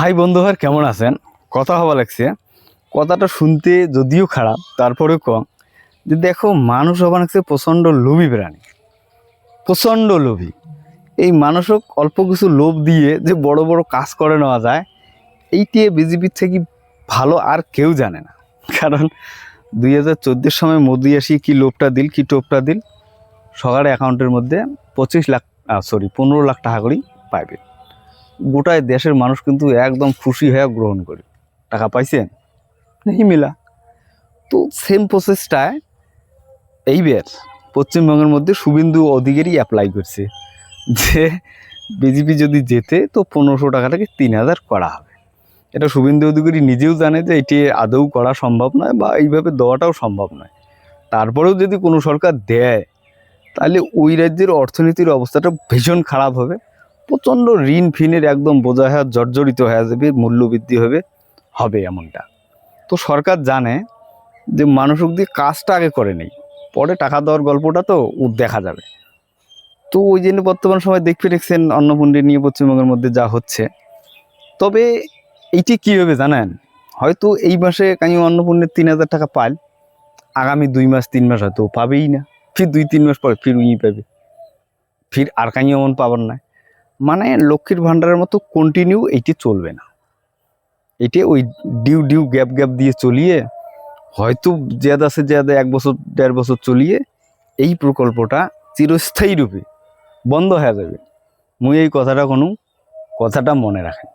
High বন্ধুহার, কেমন আছেন? কথা হওয়া লাগছে, কথাটা শুনতে যদিও খারাপ তারপরেও কম যে দেখো, মানুষ হবার লাগছে প্রচণ্ড লোভী প্রাণী, প্রচণ্ড লোভী। এই মানুষক অল্প কিছু লোভ দিয়ে যে বড় বড় কাজ করে নেওয়া যায়, এইটি বিজেপির থেকে ভালো আর কেউ জানে না। কারণ 2014 সময় মোদি আসি কি লোভটা দিল, কি টোপটা দিল, সবার অ্যাকাউন্টের মধ্যে 15 লাখ টাকা করেই পাইবে। গোটায় দেশের মানুষ কিন্তু একদম খুশি হয়ে গ্রহণ করে। টাকা পাইছেন নেই মিলা। তো সেম প্রসেসটায় এইবার পশ্চিমবঙ্গের মধ্যে শুভেন্দু অধিকারী অ্যাপ্লাই করছে যে বিজেপি যদি জেতে তো 1500 টাকা থেকে 3000 করা হবে। এটা শুভেন্দু অধিকারী নিজেও জানে যে এটি আদৌ করা সম্ভব নয় বা এইভাবে দেওয়াটাও সম্ভব নয়। তারপরেও যদি কোনো সরকার দেয় তাহলে ওই রাজ্যের অর্থনীতির অবস্থাটা ভীষণ খারাপ হবে। প্রচণ্ড ঋণ ফিনের একদম বোঝা হয়ে জর্জরিত হয়ে যাবে, মূল্যবৃদ্ধি হবে এমনটা। তো সরকার জানে যে মানুষ দিয়ে কাজটা আগে করে নেই, পরে টাকা দেওয়ার গল্পটা তো দেখা যাবে। তো ওই জন্য বর্তমান সময় দেখছেন অন্নপূর্ণা নিয়ে পশ্চিমবঙ্গের মধ্যে যা হচ্ছে। তবে এইটি কী হবে জানেন, হয়তো এই মাসে কানি অন্নপূর্ণের 3000 টাকা পাল, আগামী 2 মাস 3 মাস হয়তো পাবেই না, ফির 2-3 মাস পরে ফির উই পাবে, ফির আর কানি এমন পাবার না। মানে লক্ষ্মীর ভাণ্ডারের মতো কন্টিনিউ এইটি চলবে না। এটি ওই ডিউ গ্যাপ দিয়ে চলিয়ে হয়তো জ্যাদা সে জ্যাদা 1 বছর 1.5 বছর চলিয়ে এই প্রকল্পটা চিরস্থায়ী রূপে বন্ধ হয়ে যাবে। মুই এই কথাটা কথাটা মনে রাখেন।